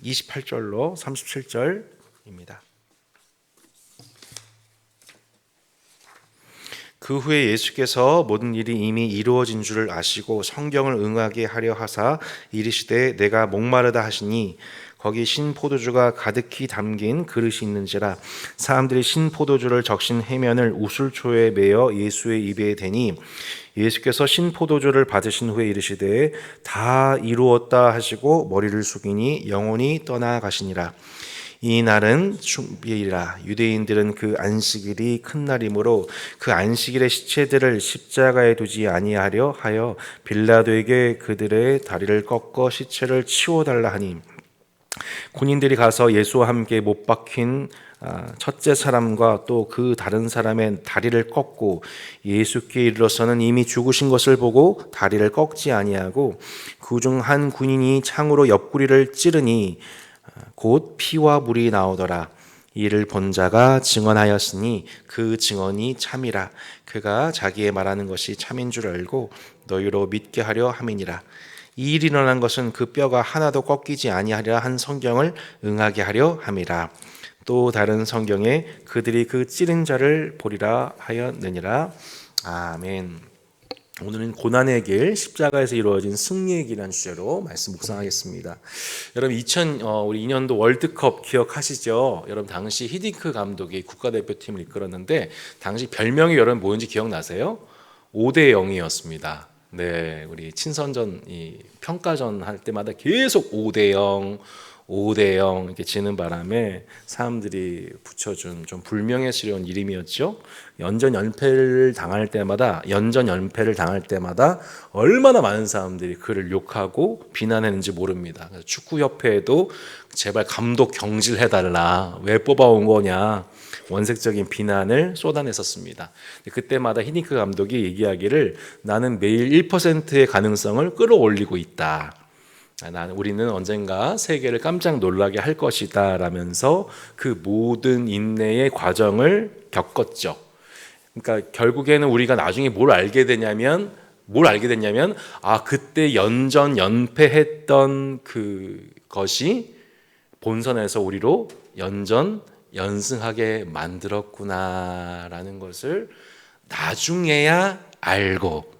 28절로 37절입니다. 그 후에 예수께서 모든 일이 이미 이루어진 줄을 아시고 성경을 응하게 하려 하사 이르시되 내가 목마르다 하시니 거기 신 포도주가 가득히 담긴 그릇이 있는지라 사람들이 신 포도주를 적신 해면을 우슬초에 매어 예수의 입에 대니 예수께서 신 포도주를 받으신 후에 이르시되 다 이루었다 하시고 머리를 숙이니 영혼이 떠나가시니라. 이 날은 충비이라. 유대인들은 그 안식일이 큰 날이므로 그 안식일의 시체들을 십자가에 두지 아니하려 하여 빌라도에게 그들의 다리를 꺾어 시체를 치워달라 하니 군인들이 가서 예수와 함께 못 박힌 첫째 사람과 또 그 다른 사람의 다리를 꺾고 예수께 이르러서는 이미 죽으신 것을 보고 다리를 꺾지 아니하고 그 중 한 군인이 창으로 옆구리를 찌르니 곧 피와 물이 나오더라. 이를 본 자가 증언하였으니 그 증언이 참이라. 그가 자기의 말하는 것이 참인 줄 알고 너희로 믿게 하려 함이니라. 이 일이 일어난 것은 그 뼈가 하나도 꺾이지 아니하리라 한 성경을 응하게 하려 함이라. 또 다른 성경에 그들이 그 찌른 자를 보리라 하였느니라. 아멘. 오늘은 고난의 길, 십자가에서 이루어진 승리의 길이라는 주제로 말씀 묵상하겠습니다. 여러분 2002년도 월드컵 기억하시죠? 여러분 당시 히딩크 감독이 국가대표팀을 이끌었는데 당시 별명이 여러분 뭐였는지 기억나세요? 5대 0이었습니다. 네, 우리 친선전 평가전 할 때마다 계속 5대 0, 5대 0 이렇게 지는 바람에 사람들이 붙여준 좀 불명예스러운 이름이었죠. 연전 연패를 당할 때마다 얼마나 많은 사람들이 그를 욕하고 비난했는지 모릅니다. 축구협회에도 제발 감독 경질해달라, 왜 뽑아온 거냐, 원색적인 비난을 쏟아냈었습니다. 그때마다 히딩크 감독이 얘기하기를 나는 매일 1%의 가능성을 끌어올리고 있다. 우리는 언젠가 세계를 깜짝 놀라게 할 것이다 라면서 그 모든 인내의 과정을 겪었죠. 그러니까 결국에는 우리가 나중에 뭘 알게 됐냐면 그때 연전 연패했던 그것이 본선에서 우리로 연전 연승하게 만들었구나라는 것을 나중에야 알고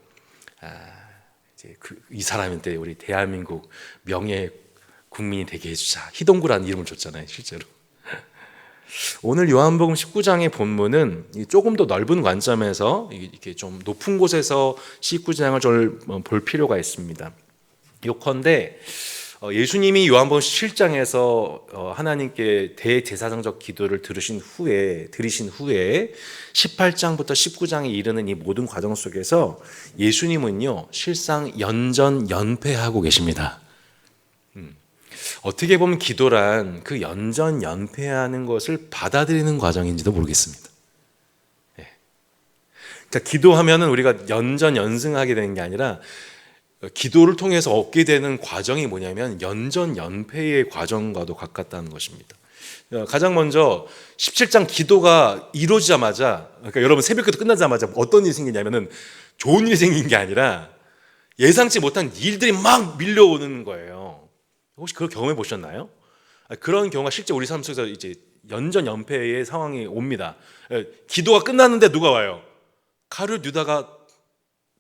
이 사람한테 우리 대한민국 명예 국민이 되게 해주자. 희동구라는 이름을 줬잖아요, 실제로. 오늘 요한복음 19장의 본문은 조금 더 넓은 관점에서 이렇게 좀 높은 곳에서 19장을 좀 볼 필요가 있습니다. 요컨대 예수님이 요한복음 7장에서 하나님께 대제사장적 기도를 들으신 후에 18장부터 19장에 이르는 이 모든 과정 속에서 예수님은요 실상 연전 연패하고 계십니다. 어떻게 보면 기도란 그 연전 연패하는 것을 받아들이는 과정인지도 모르겠습니다. 그러니까 기도하면은 우리가 연전 연승하게 되는 게 아니라 기도를 통해서 얻게 되는 과정이 뭐냐면 연전 연패의 과정과도 가깝다는 것입니다. 가장 먼저 17장 기도가 이루어지자마자, 그러니까 여러분 새벽기도 끝나자마자 어떤 일이 생기냐면은 좋은 일이 생긴 게 아니라 예상치 못한 일들이 막 밀려오는 거예요. 혹시 그걸 경험해 보셨나요? 그런 경우가 실제 우리 삶 속에서 이제 연전 연패의 상황이 옵니다. 기도가 끝났는데 누가 와요? 가룟 유다가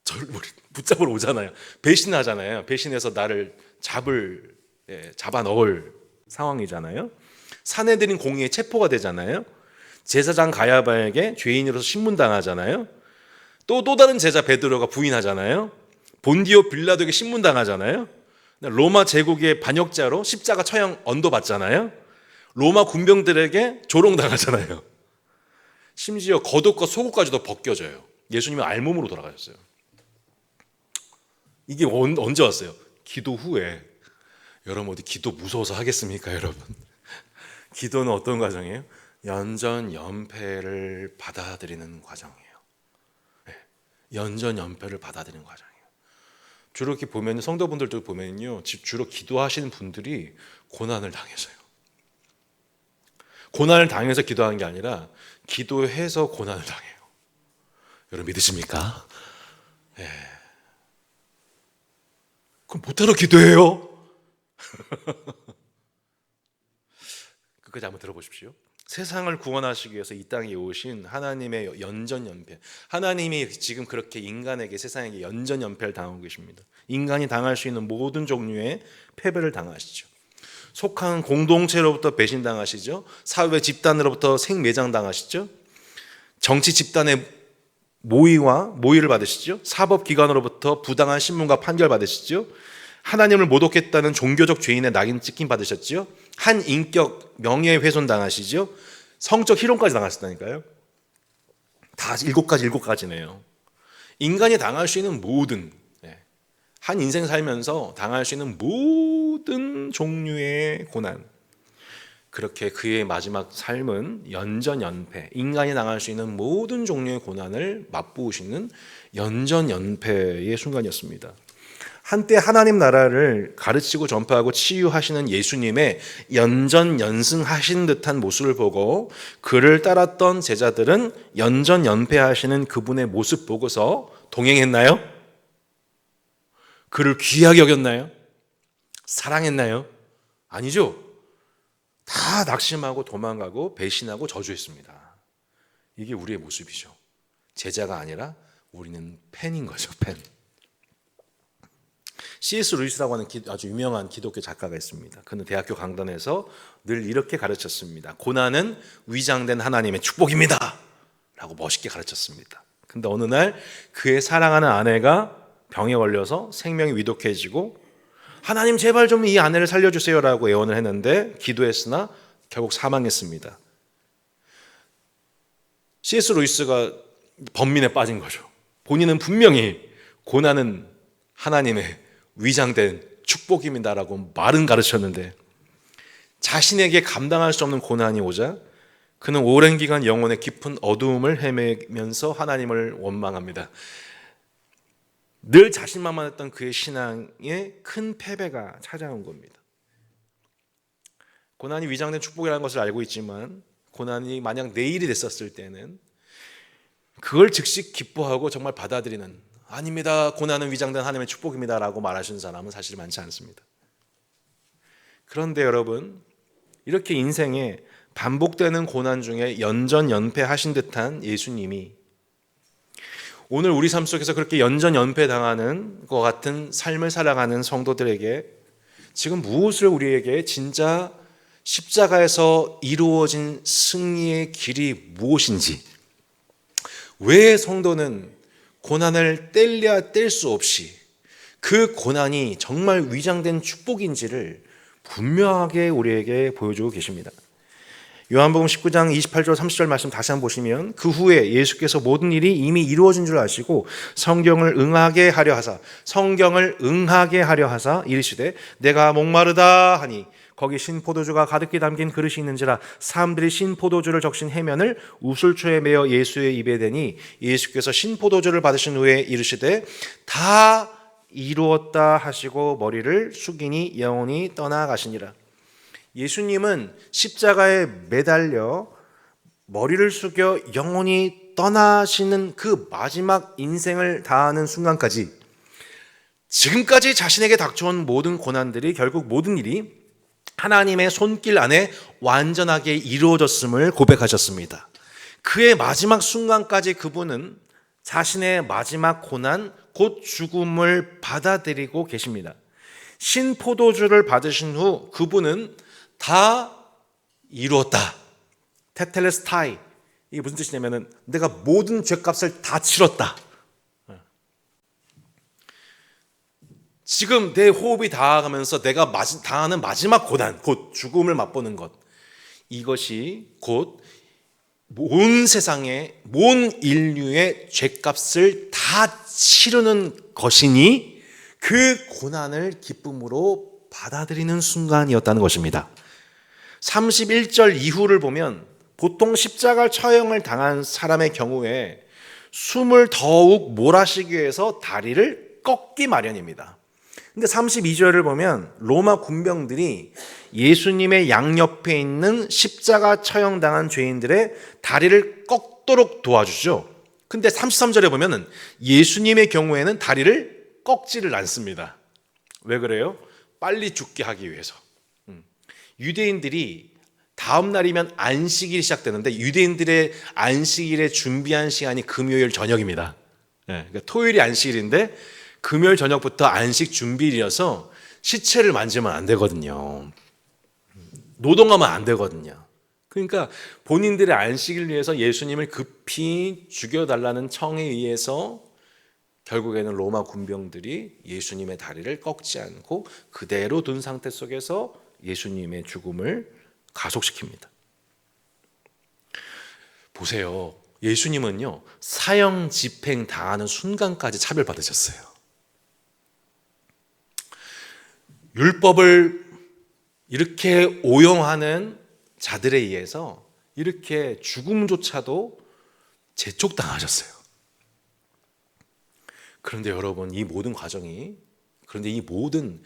저를 붙잡으러 오잖아요. 배신하잖아요. 배신해서 나를 잡아 넣을 상황이잖아요. 사내들인 공의에 체포가 되잖아요. 제사장 가야바에게 죄인으로서 신문당하잖아요. 또 다른 제자 베드로가 부인하잖아요. 본디오 빌라도에게 신문당하잖아요. 로마 제국의 반역자로 십자가 처형 언도받잖아요. 로마 군병들에게 조롱당하잖아요. 심지어 겉옷과 속옷까지도 벗겨져요. 예수님은 알몸으로 돌아가셨어요. 이게 언제 왔어요? 기도 후에. 여러분 어디 기도 무서워서 하겠습니까, 여러분? 기도는 어떤 과정이에요? 연전 연패를 받아들이는 과정이에요. 연전 연패를 받아들이는 과정이에요. 주로 이렇게 보면 성도분들도 보면요, 주로 기도하시는 분들이 고난을 당해서요. 고난을 당해서 기도하는 게 아니라 기도해서 고난을 당해요. 여러분 믿으십니까? 네. 그럼 못하러 기도해요? 끝까지 한번 들어보십시오. 세상을 구원하시기 위해서 이 땅에 오신 하나님의 연전연패. 하나님이 지금 그렇게 인간에게, 세상에게 연전연패를 당하고 계십니다. 인간이 당할 수 있는 모든 종류의 패배를 당하시죠. 속한 공동체로부터 배신당하시죠. 사회 집단으로부터 생매장당하시죠. 정치 집단의 모의를 받으시죠. 사법기관으로부터 부당한 신문과 판결 받으시죠. 하나님을 모독했다는 종교적 죄인의 낙인 찍힘 받으셨죠. 한 인격 명예훼손 당하시죠. 성적 희롱까지 당하셨다니까요. 다 일곱 가지네요. 인간이 당할 수 있는 모든, 한 인생 살면서 당할 수 있는 모든 종류의 고난, 그렇게 그의 마지막 삶은 연전연패, 인간이 당할 수 있는 모든 종류의 고난을 맛보시는 연전연패의 순간이었습니다. 한때 하나님 나라를 가르치고 전파하고 치유하시는 예수님의 연전연승하신 듯한 모습을 보고 그를 따랐던 제자들은 연전연패하시는 그분의 모습 보고서 동행했나요? 그를 귀하게 여겼나요? 사랑했나요? 아니죠. 다 낙심하고 도망가고 배신하고 저주했습니다. 이게 우리의 모습이죠. 제자가 아니라 우리는 팬인 거죠. 팬. C.S. 루이스라고 하는 아주 유명한 기독교 작가가 있습니다. 그는 대학교 강단에서 늘 이렇게 가르쳤습니다. 고난은 위장된 하나님의 축복입니다 라고 멋있게 가르쳤습니다. 근데 어느 날 그의 사랑하는 아내가 병에 걸려서 생명이 위독해지고 하나님 제발 좀 이 아내를 살려주세요 라고 애원을 했는데 기도했으나 결국 사망했습니다. C.S. 루이스가 번민에 빠진 거죠. 본인은 분명히 고난은 하나님의 위장된 축복입니다라고 말은 가르쳤는데 자신에게 감당할 수 없는 고난이 오자 그는 오랜 기간 영혼의 깊은 어두움을 헤매면서 하나님을 원망합니다. 늘 자신만만했던 그의 신앙에 큰 패배가 찾아온 겁니다. 고난이 위장된 축복이라는 것을 알고 있지만 고난이 만약 내일이 됐었을 때는 그걸 즉시 기뻐하고 정말 받아들이는, 아닙니다, 고난은 위장된 하나님의 축복입니다 라고 말하시는 사람은 사실 많지 않습니다. 그런데 여러분, 이렇게 인생에 반복되는 고난 중에 연전연패하신 듯한 예수님이 오늘 우리 삶 속에서 그렇게 연전연패 당하는 것 같은 삶을 살아가는 성도들에게 지금 무엇을 우리에게 진짜 십자가에서 이루어진 승리의 길이 무엇인지, 왜 성도는 고난을 뗄래야 뗄 수 없이 그 고난이 정말 위장된 축복인지를 분명하게 우리에게 보여주고 계십니다. 요한복음 19장 28절 30절 말씀 다시 한번 보시면 그 후에 예수께서 모든 일이 이미 이루어진 줄 아시고 성경을 응하게 하려 하사 이르시되 내가 목마르다 하니 거기 신포도주가 가득히 담긴 그릇이 있는지라 사람들이 신포도주를 적신 해면을 우슬초에 메어 예수의 입에 대니 예수께서 신포도주를 받으신 후에 이르시되 다 이루었다 하시고 머리를 숙이니 영혼이 떠나가시니라. 예수님은 십자가에 매달려 머리를 숙여 영혼이 떠나시는 그 마지막 인생을 다하는 순간까지 지금까지 자신에게 닥쳐온 모든 고난들이 결국 모든 일이 하나님의 손길 안에 완전하게 이루어졌음을 고백하셨습니다. 그의 마지막 순간까지 그분은 자신의 마지막 고난, 곧 죽음을 받아들이고 계십니다. 신포도주를 받으신 후 그분은 다 이루었다. 테텔레스타이. 이게 무슨 뜻이냐면은 내가 모든 죄값을 다 치렀다. 지금 내 호흡이 닿아가면서 내가 당하는 마지막 고난, 곧 죽음을 맛보는 것, 이것이 곧 온 세상의 온 인류의 죄값을 다 치르는 것이니 그 고난을 기쁨으로 받아들이는 순간이었다는 것입니다. 31절 이후를 보면 보통 십자가 처형을 당한 사람의 경우에 숨을 더욱 몰아쉬기 위해서 다리를 꺾기 마련입니다. 근데 32절을 보면 로마 군병들이 예수님의 양옆에 있는 십자가 처형당한 죄인들의 다리를 꺾도록 도와주죠. 근데 33절에 보면 예수님의 경우에는 다리를 꺾지를 않습니다. 왜 그래요? 빨리 죽게 하기 위해서. 유대인들이 다음 날이면 안식일이 시작되는데 유대인들의 안식일에 준비한 시간이 금요일 저녁입니다. 그러니까 토요일이 안식일인데 금요일 저녁부터 안식 준비일이어서 시체를 만지면 안 되거든요. 노동하면 안 되거든요. 그러니까 본인들의 안식을 위해서 예수님을 급히 죽여달라는 청에 의해서 결국에는 로마 군병들이 예수님의 다리를 꺾지 않고 그대로 둔 상태 속에서 예수님의 죽음을 가속시킵니다. 보세요. 예수님은요, 사형 집행 당하는 순간까지 차별받으셨어요. 율법을 이렇게 오용하는 자들에 의해서 이렇게 죽음조차도 재촉당하셨어요. 그런데 여러분, 이 모든 과정이, 그런데 이 모든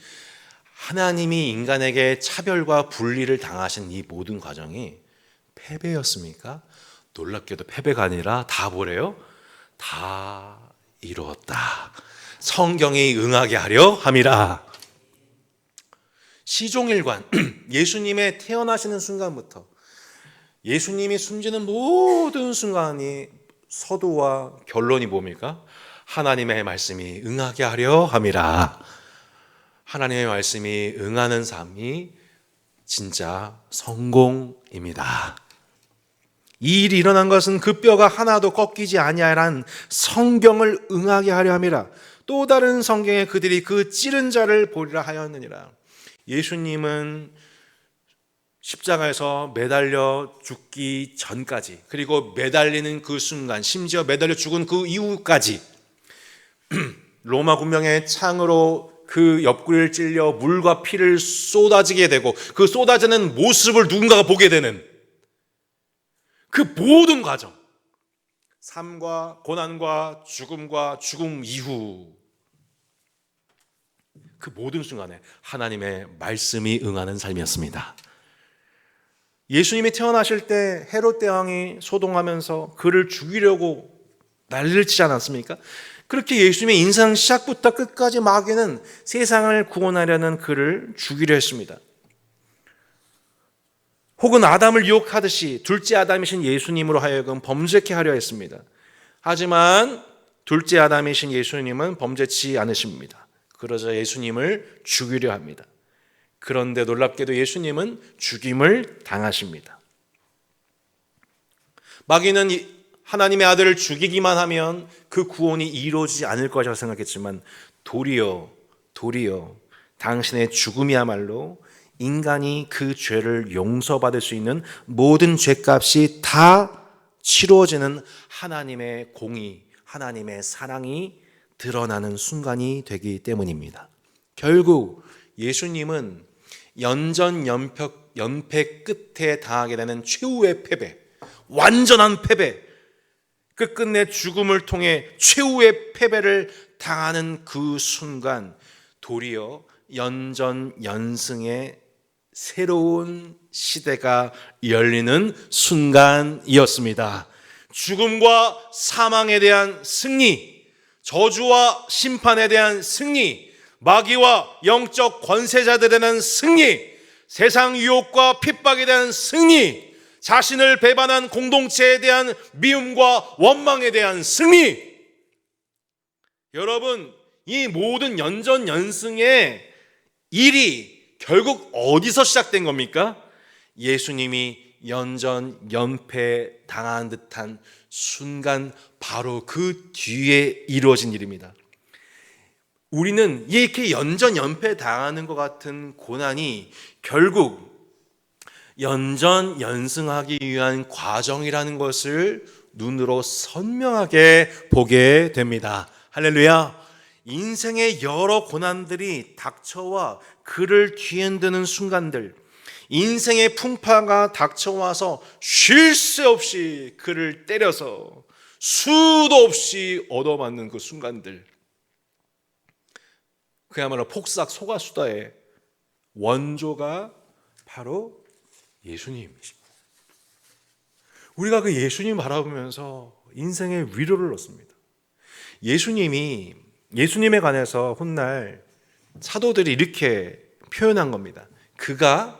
하나님이 인간에게 차별과 분리를 당하신 이 모든 과정이 패배였습니까? 놀랍게도 패배가 아니라 다 뭐래요? 다 이루었다. 성경이 응하게 하려 함이라. 시종일관 예수님의 태어나시는 순간부터 예수님이 숨지는 모든 순간이 서두와 결론이 뭡니까? 하나님의 말씀이 응하게 하려 함이라. 하나님의 말씀이 응하는 삶이 진짜 성공입니다. 이 일이 일어난 것은 그 뼈가 하나도 꺾이지 아니하란 성경을 응하게 하려 함이라. 또 다른 성경에 그들이 그 찌른 자를 보리라 하였느니라. 예수님은 십자가에서 매달려 죽기 전까지, 그리고 매달리는 그 순간, 심지어 매달려 죽은 그 이후까지 로마 군병의 창으로 그 옆구리를 찔려 물과 피를 쏟아지게 되고 그 쏟아지는 모습을 누군가가 보게 되는 그 모든 과정, 삶과 고난과 죽음과 죽음 이후 그 모든 순간에 하나님의 말씀이 응하는 삶이었습니다. 예수님이 태어나실 때 헤롯 대왕이 소동하면서 그를 죽이려고 난리를 치지 않았습니까? 그렇게 예수님의 인생 시작부터 끝까지 마귀는 세상을 구원하려는 그를 죽이려 했습니다. 혹은 아담을 유혹하듯이 둘째 아담이신 예수님으로 하여금 범죄케 하려 했습니다. 하지만 둘째 아담이신 예수님은 범죄치 않으십니다. 그러자 예수님을 죽이려 합니다. 그런데 놀랍게도 예수님은 죽임을 당하십니다. 마귀는 하나님의 아들을 죽이기만 하면 그 구원이 이루어지지 않을 것이라고 생각했지만 도리어 당신의 죽음이야말로 인간이 그 죄를 용서받을 수 있는 모든 죄값이 다 치루어지는 하나님의 공의, 하나님의 사랑이 드러나는 순간이 되기 때문입니다. 결국 예수님은 연패 끝에 당하게 되는 최후의 패배, 완전한 패배, 끝끝내 죽음을 통해 최후의 패배를 당하는 그 순간 도리어 연전연승의 새로운 시대가 열리는 순간이었습니다. 죽음과 사망에 대한 승리, 저주와 심판에 대한 승리, 마귀와 영적 권세자들에 대한 승리, 세상 유혹과 핍박에 대한 승리, 자신을 배반한 공동체에 대한 미움과 원망에 대한 승리. 여러분, 이 모든 연전연승의 일이 결국 어디서 시작된 겁니까? 예수님이 연전연패 당한 듯한 순간 바로 그 뒤에 이루어진 일입니다. 우리는 이렇게 연전연패 당하는 것 같은 고난이 결국 연전연승하기 위한 과정이라는 것을 눈으로 선명하게 보게 됩니다. 할렐루야. 인생의 여러 고난들이 닥쳐와 그를 뒤흔드는 순간들, 인생의 풍파가 닥쳐와서 쉴 새 없이 그를 때려서 수도 없이 얻어맞는 그 순간들, 그야말로 폭삭 소가수다의 원조가 바로 예수님이십니다. 우리가 그 예수님 바라보면서 인생의 위로를 얻습니다. 예수님에 관해서 훗날 사도들이 이렇게 표현한 겁니다. 그가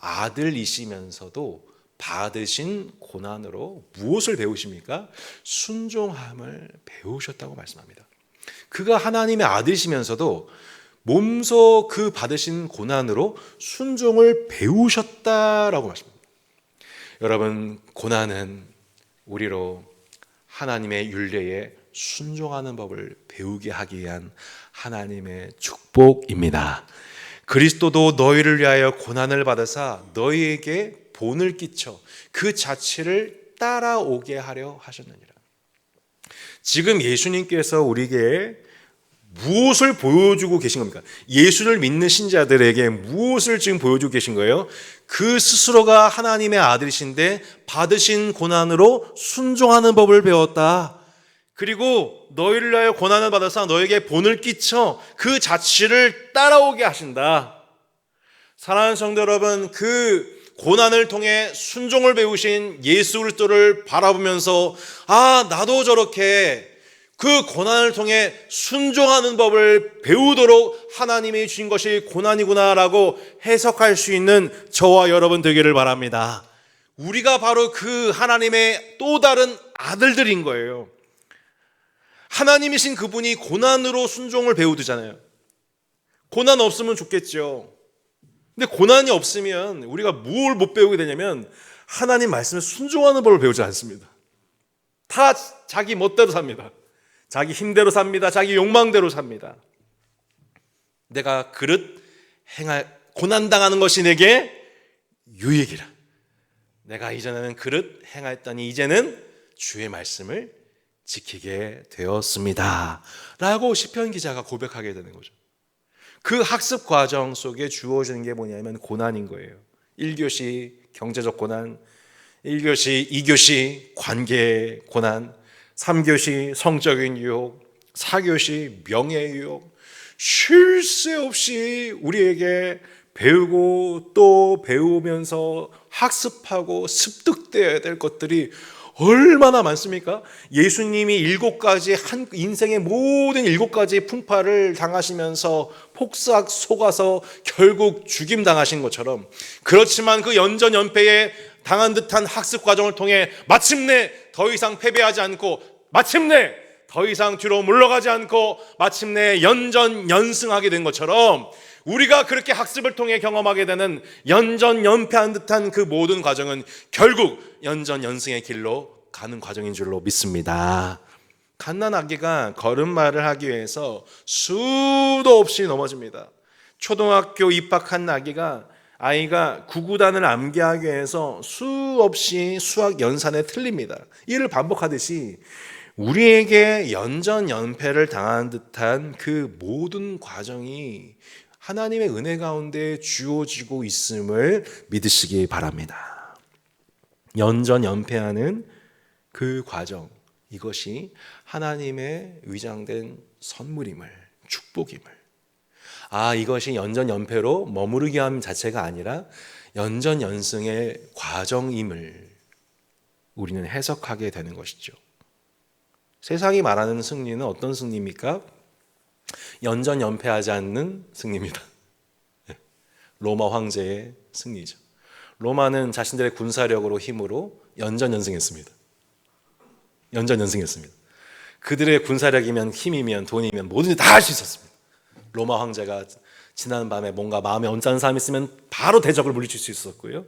아들이시면서도 받으신 고난으로 무엇을 배우십니까? 순종함을 배우셨다고 말씀합니다. 그가 하나님의 아들이시면서도 몸소 그 받으신 고난으로 순종을 배우셨다라고 말씀합니다. 여러분, 고난은 우리로 하나님의 율례에 순종하는 법을 배우게 하기 위한 하나님의 축복입니다. 그리스도도 너희를 위하여 고난을 받으사 너희에게 본을 끼쳐 그 자취를 따라오게 하려 하셨느니라. 지금 예수님께서 우리에게 무엇을 보여주고 계신 겁니까? 예수를 믿는 신자들에게 무엇을 지금 보여주고 계신 거예요? 그 스스로가 하나님의 아들이신데 받으신 고난으로 순종하는 법을 배웠다. 그리고 너희를 위하여 고난을 받아서 너에게 본을 끼쳐 그 자취를 따라오게 하신다. 사랑하는 성도 여러분, 그 고난을 통해 순종을 배우신 예수 그리스도를 바라보면서 나도 저렇게 그 고난을 통해 순종하는 법을 배우도록 하나님이 주신 것이 고난이구나라고 해석할 수 있는 저와 여러분 되기를 바랍니다. 우리가 바로 그 하나님의 또 다른 아들들인 거예요. 하나님이신 그분이 고난으로 순종을 배우듯잖아요. 고난 없으면 좋겠죠. 근데 고난이 없으면 우리가 뭘 못 배우게 되냐면 하나님 말씀에 순종하는 법을 배우지 않습니다. 다 자기 멋대로 삽니다. 자기 힘대로 삽니다. 자기 욕망대로 삽니다. 내가 고난당하는 것이 내게 유익이라. 내가 이전에는 행하였더니 이제는 주의 말씀을 지키게 되었습니다 라고 시편 기자가 고백하게 되는 거죠. 그 학습 과정 속에 주어지는 게 뭐냐면 고난인 거예요. 1교시 경제적 고난, 1교시, 2교시 관계 고난, 3교시 성적인 유혹, 4교시 명예 유혹, 쉴 새 없이 우리에게 배우고 또 배우면서 학습하고 습득되어야 될 것들이 얼마나 많습니까? 예수님이 7가지 한 인생의 모든 7가지 풍파를 당하시면서 폭삭 속아서 결국 죽임 당하신 것처럼, 그렇지만 그 연전연패에 당한 듯한 학습 과정을 통해 마침내 더 이상 패배하지 않고, 마침내 더 이상 뒤로 물러가지 않고, 마침내 연전연승하게 된 것처럼 우리가 그렇게 학습을 통해 경험하게 되는 연전연패한 듯한 그 모든 과정은 결국 연전연승의 길로 가는 과정인 줄로 믿습니다. 갓난아기가 걸음마를 하기 위해서 수도 없이 넘어집니다. 초등학교 입학한 아이가 구구단을 암기하기 위해서 수없이 수학 연산에 틀립니다. 이를 반복하듯이 우리에게 연전연패를 당한 듯한 그 모든 과정이 하나님의 은혜 가운데 주어지고 있음을 믿으시기 바랍니다. 연전연패하는 그 과정, 이것이 하나님의 위장된 선물임을, 축복임을, 이것이 연전연패로 머무르게 함 자체가 아니라 연전연승의 과정임을 우리는 해석하게 되는 것이죠. 세상이 말하는 승리는 어떤 승리입니까? 연전연패하지 않는 승리입니다. 로마 황제의 승리죠. 로마는 자신들의 군사력으로 힘으로 연전연승했습니다. 그들의 군사력이면 힘이면 돈이면 뭐든지 다 할 수 있었습니다. 로마 황제가 지난 밤에 뭔가 마음에 언짢은 사람이 있으면 바로 대적을 물리칠 수 있었고요.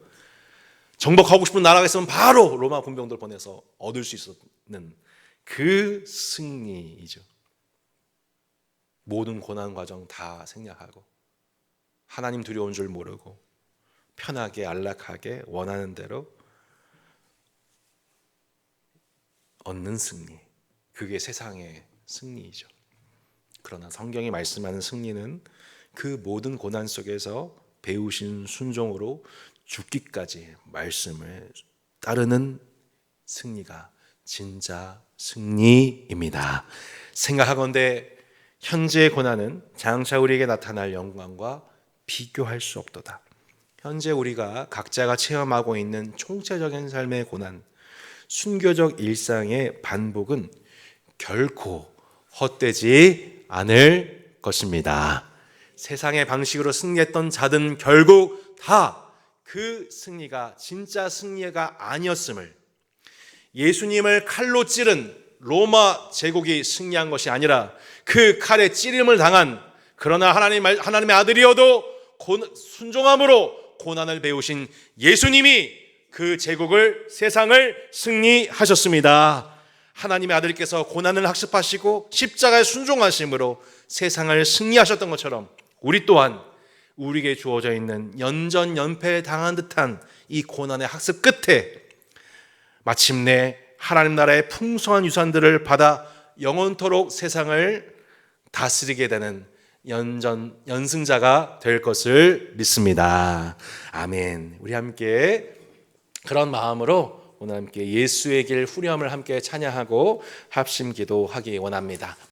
정복하고 싶은 나라가 있으면 바로 로마 군병들 보내서 얻을 수 있었는 그 승리이죠. 모든 고난 과정 다 생략하고 하나님 두려운 줄 모르고 편하게 안락하게 원하는 대로 얻는 승리, 그게 세상의 승리이죠. 그러나 성경이 말씀하는 승리는 그 모든 고난 속에서 배우신 순종으로 죽기까지 말씀을 따르는 승리가 진짜 승리입니다. 생각하건대 현재의 고난은 장차 우리에게 나타날 영광과 비교할 수 없도다. 현재 우리가 각자가 체험하고 있는 총체적인 삶의 고난, 순교적 일상의 반복은 결코 헛되지 않을 것입니다. 세상의 방식으로 승리했던 자든 결국 다 그 승리가 진짜 승리가 아니었음을, 예수님을 칼로 찌른 로마 제국이 승리한 것이 아니라 그 칼에 찌림을 당한, 그러나 하나님의 아들이어도 순종함으로 고난을 배우신 예수님이 그 제국을, 세상을 승리하셨습니다. 하나님의 아들께서 고난을 학습하시고 십자가에 순종하심으로 세상을 승리하셨던 것처럼 우리 또한 우리에게 주어져 있는 연전연패 당한 듯한 이 고난의 학습 끝에 마침내 하나님 나라의 풍성한 유산들을 받아 영원토록 세상을 다스리게 되는 연승자가 될 것을 믿습니다. 아멘. 우리 함께 그런 마음으로 오늘 함께 예수의 길 후렴을 함께 찬양하고 합심 기도하기 원합니다.